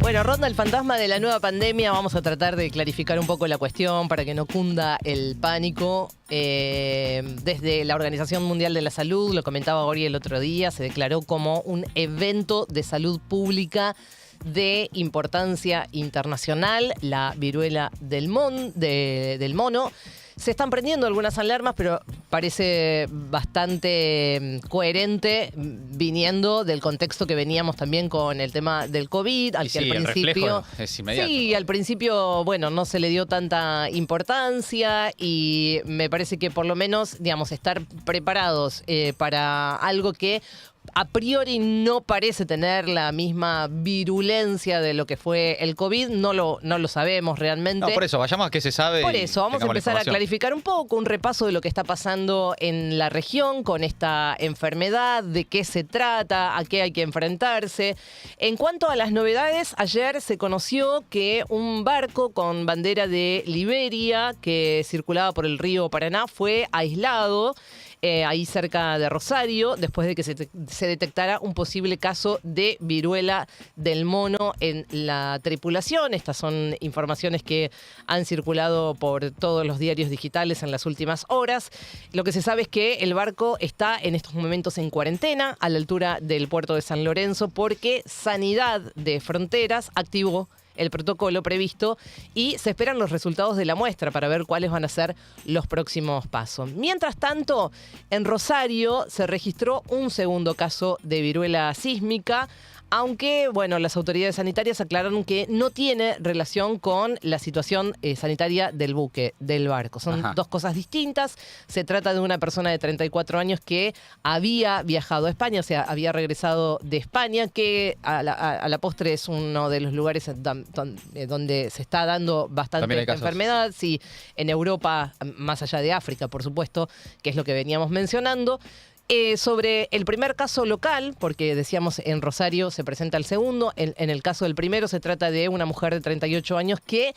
Bueno, ronda el fantasma de la nueva pandemia. Vamos a tratar de clarificar un poco la cuestión para que no cunda el pánico. Desde la Organización Mundial de la Salud, lo comentaba Gori el otro día, se declaró como un evento de salud pública de importancia internacional, la viruela del mono. Se están prendiendo algunas alarmas, pero parece bastante coherente viniendo del contexto que veníamos también con el tema del COVID, al que al principio es inmediato. Sí, al principio, bueno, no se le dio tanta importancia y me parece que por lo menos, digamos, estar preparados para algo que a priori no parece tener la misma virulencia de lo que fue el COVID, no lo sabemos realmente. No, por eso, vayamos a qué se sabe. Por eso, vamos a empezar a clarificar un poco, un repaso de lo que está pasando en la región con esta enfermedad, de qué se trata, a qué hay que enfrentarse. En cuanto a las novedades, ayer se conoció que un barco con bandera de Liberia que circulaba por el río Paraná fue aislado ahí cerca de Rosario, después de que se detectara un posible caso de viruela del mono en la tripulación. Estas son informaciones que han circulado por todos los diarios digitales en las últimas horas. Lo que se sabe es que el barco está en estos momentos en cuarentena a la altura del puerto de San Lorenzo porque Sanidad de Fronteras activó el protocolo previsto y se esperan los resultados de la muestra para ver cuáles van a ser los próximos pasos. Mientras tanto, en Rosario se registró un segundo caso de viruela sísmica, aunque, bueno, las autoridades sanitarias aclararon que no tiene relación con la situación sanitaria del buque, del barco. Son dos cosas distintas. Se trata de una persona de 34 años que había viajado a España, o sea, había regresado de España, que a la postre es uno de los lugares donde se está dando bastante esta enfermedad. Sí, en Europa, más allá de África, por supuesto, que es lo que veníamos mencionando. Sobre el primer caso local, porque decíamos en Rosario se presenta el segundo, en el caso del primero se trata de una mujer de 38 años que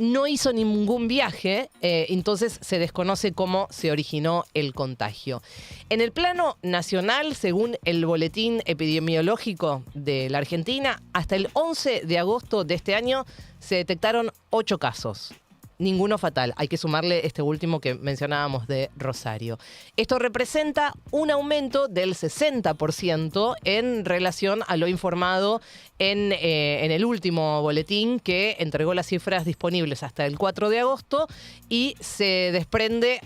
no hizo ningún viaje, entonces se desconoce cómo se originó el contagio. En el plano nacional, según el boletín epidemiológico de la Argentina, hasta el 11 de agosto de este año se detectaron 8 casos. Ninguno fatal. Hay que sumarle este último que mencionábamos de Rosario. Esto representa un aumento del 60% en relación a lo informado en el último boletín que entregó las cifras disponibles hasta el 4 de agosto y se desprende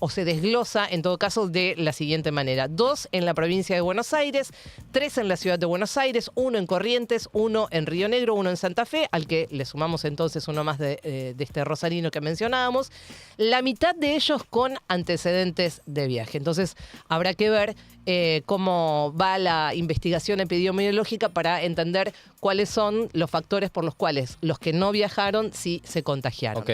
o se desglosa en todo caso de la siguiente manera. 2 en la provincia de Buenos Aires, 3 en la ciudad de Buenos Aires, 1 en Corrientes, 1 en Río Negro, 1 en Santa Fe, al que le sumamos entonces uno más de este rosarino que mencionábamos, la mitad de ellos con antecedentes de viaje. Entonces habrá que ver cómo va la investigación epidemiológica para entender cuáles son los factores por los cuales los que no viajaron sí se contagiaron.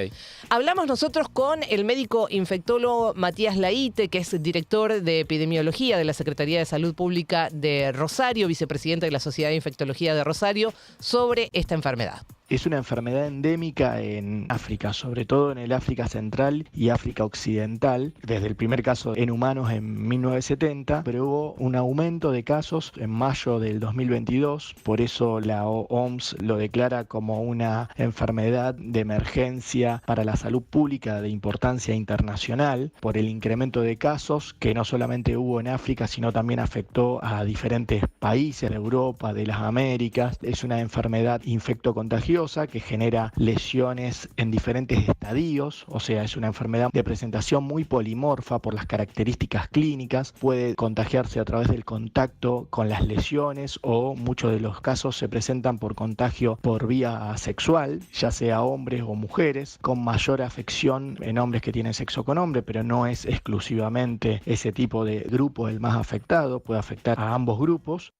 Hablamos nosotros con el médico infectólogo Matías Laite, que es director de epidemiología de la Secretaría de Salud Pública de Rosario, vicepresidente de la Sociedad de Infectología de Rosario, sobre esta enfermedad. Es una enfermedad endémica en África, sobre todo en el África Central y África Occidental, desde el primer caso en humanos en 1970, pero hubo un aumento de casos en mayo del 2022, por eso la OMS lo declara como una enfermedad de emergencia para la salud pública de importancia internacional, por el incremento de casos que no solamente hubo en África, sino también afectó a diferentes países de Europa, de las Américas. Es una enfermedad infectocontagiosa que genera lesiones en diferentes estadios, o sea, es una enfermedad de presentación muy polimorfa por las características clínicas, puede contagiarse a través del contacto con las lesiones o muchos de los casos se presentan por contagio por vía sexual, ya sea hombres o mujeres, con mayor afección en hombres que tienen sexo con hombre, pero no es exclusivamente ese tipo de grupo el más afectado, puede afectar a ambos grupos.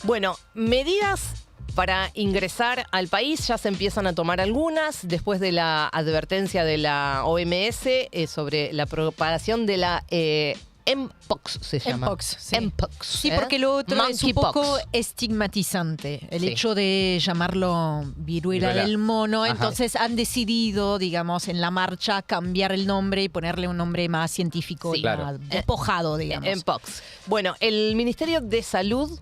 Bueno, medidas para ingresar al país ya se empiezan a tomar algunas después de la advertencia de la OMS sobre la propagación de la Mpox se llama. Mpox, sí. Mpox, sí, porque lo otro es un poco estigmatizante. El hecho de llamarlo viruela del mono. Ajá. Entonces han decidido, digamos, en la marcha cambiar el nombre y ponerle un nombre más científico y más despojado, digamos. Mpox. Bueno, el Ministerio de Salud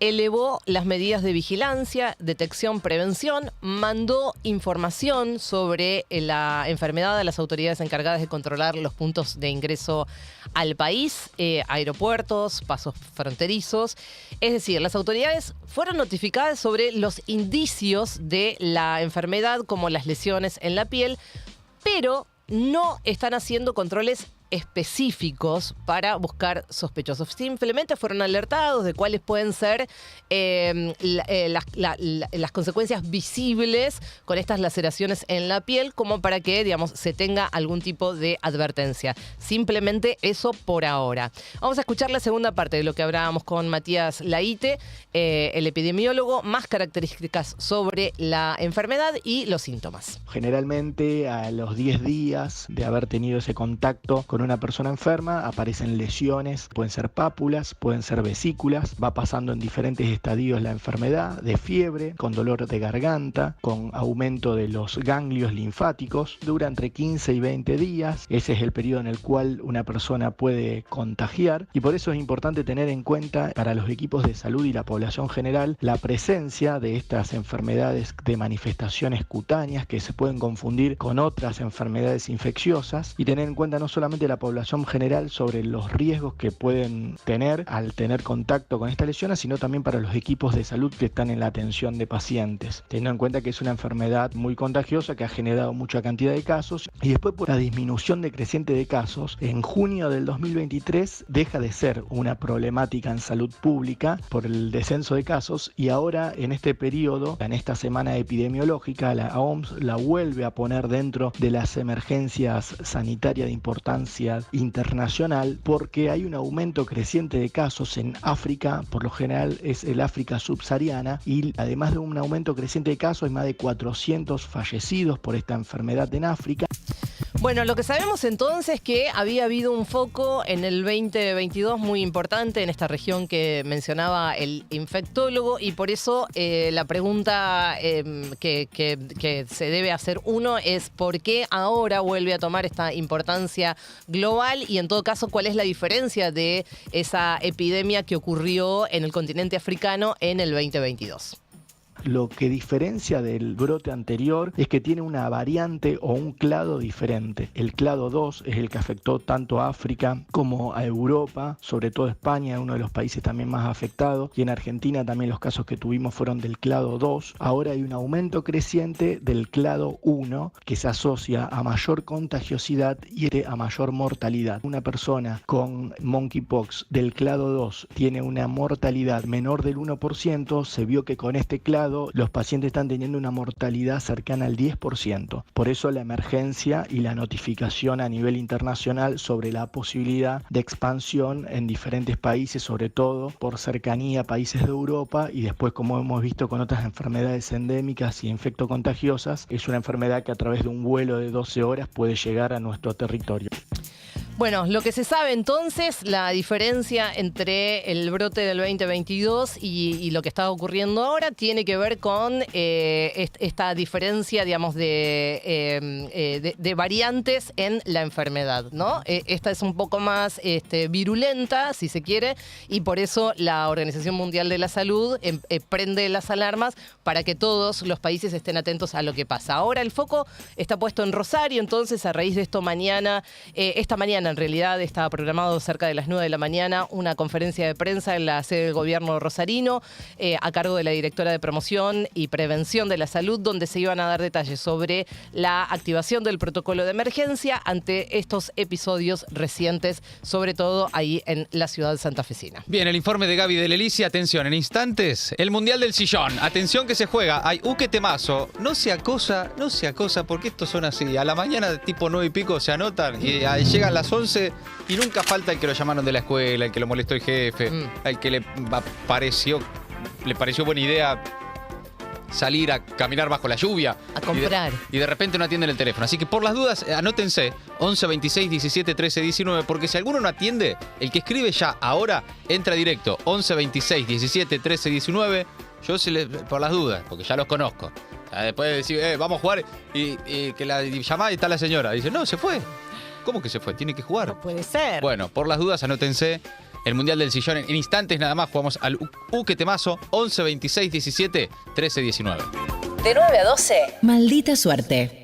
elevó las medidas de vigilancia, detección, prevención, mandó información sobre la enfermedad a las autoridades encargadas de controlar los puntos de ingreso al país, aeropuertos, pasos fronterizos. Es decir, las autoridades fueron notificadas sobre los indicios de la enfermedad, como las lesiones en la piel, pero no están haciendo controles específicos para buscar sospechosos. Simplemente fueron alertados de cuáles pueden ser las consecuencias visibles con estas laceraciones en la piel, como para que, digamos, se tenga algún tipo de advertencia. Simplemente eso por ahora. Vamos a escuchar la segunda parte de lo que hablábamos con Matías Laite, el epidemiólogo, más características sobre la enfermedad y los síntomas. Generalmente a los 10 días de haber tenido ese contacto con una persona enferma aparecen lesiones, pueden ser pápulas, pueden ser vesículas, va pasando en diferentes estadios la enfermedad, de fiebre, con dolor de garganta, con aumento de los ganglios linfáticos, dura entre 15 y 20 días, ese es el periodo en el cual una persona puede contagiar, y por eso es importante tener en cuenta para los equipos de salud y la población general la presencia de estas enfermedades de manifestaciones cutáneas que se pueden confundir con otras enfermedades infecciosas, y tener en cuenta no solamente la población general sobre los riesgos que pueden tener al tener contacto con estas lesiones, sino también para los equipos de salud que están en la atención de pacientes, teniendo en cuenta que es una enfermedad muy contagiosa que ha generado mucha cantidad de casos, y después por la disminución decreciente de casos, en junio del 2023 deja de ser una problemática en salud pública por el descenso de casos, y ahora en este periodo, en esta semana epidemiológica, la OMS la vuelve a poner dentro de las emergencias sanitarias de importancia internacional, porque hay un aumento creciente de casos en África, por lo general es el África subsahariana, y además de un aumento creciente de casos, hay más de 400 fallecidos por esta enfermedad en África. Bueno, lo que sabemos entonces es que había habido un foco en el 2022 muy importante en esta región que mencionaba el infectólogo, y por eso la pregunta que se debe hacer uno es ¿por qué ahora vuelve a tomar esta importancia global? Y en todo caso, ¿cuál es la diferencia de esa epidemia que ocurrió en el continente africano en el 2022? Lo que diferencia del brote anterior es que tiene una variante o un clado diferente. El clado 2 es el que afectó tanto a África como a Europa, sobre todo España, uno de los países también más afectados, y en Argentina también los casos que tuvimos fueron del clado 2. Ahora hay un aumento creciente del clado 1 que se asocia a mayor contagiosidad y a mayor mortalidad. Una persona con monkeypox del clado 2 tiene una mortalidad menor del 1%, se vio que con este clado los pacientes están teniendo una mortalidad cercana al 10%. Por eso la emergencia y la notificación a nivel internacional sobre la posibilidad de expansión en diferentes países, sobre todo por cercanía a países de Europa, y después, como hemos visto con otras enfermedades endémicas y infectocontagiosas, es una enfermedad que a través de un vuelo de 12 horas puede llegar a nuestro territorio. Bueno, lo que se sabe entonces, la diferencia entre el brote del 2022 y lo que está ocurriendo ahora tiene que ver con esta diferencia, digamos, de variantes en la enfermedad, ¿no? Esta es un poco más virulenta, si se quiere, y por eso la Organización Mundial de la Salud prende las alarmas para que todos los países estén atentos a lo que pasa. Ahora el foco está puesto en Rosario, entonces a raíz de esto esta mañana en realidad estaba programado cerca de las 9 de la mañana una conferencia de prensa en la sede del gobierno rosarino a cargo de la directora de promoción y prevención de la salud, donde se iban a dar detalles sobre la activación del protocolo de emergencia ante estos episodios recientes, sobre todo ahí en la ciudad santafesina. Bien, el informe de Gaby de Lelicia. Atención, en instantes, el Mundial del Sillón. Atención que se juega. Hay qué temazo. No se acosa, porque estos son así. A la mañana, tipo 9 y pico, se anotan y llegan las 11 y nunca falta el que lo llamaron de la escuela, el que lo molestó el jefe, el que le pareció buena idea salir a caminar bajo la lluvia. A comprar. Y de repente no atienden el teléfono. Así que por las dudas, anótense 11 26 17 13 19, porque si alguno no atiende, el que escribe ya ahora entra directo 11 26 17 13 19. Yo por las dudas, porque ya los conozco. Después de decir, vamos a jugar, y que la llamada y está la señora. Dice, no, se fue. ¿Cómo que se fue? Tiene que jugar. No puede ser. Bueno, por las dudas, anótense el Mundial del Sillón en instantes nada más. Jugamos al Qué Temazo, 11 26 17 13 19. De 9 a 12. Maldita suerte.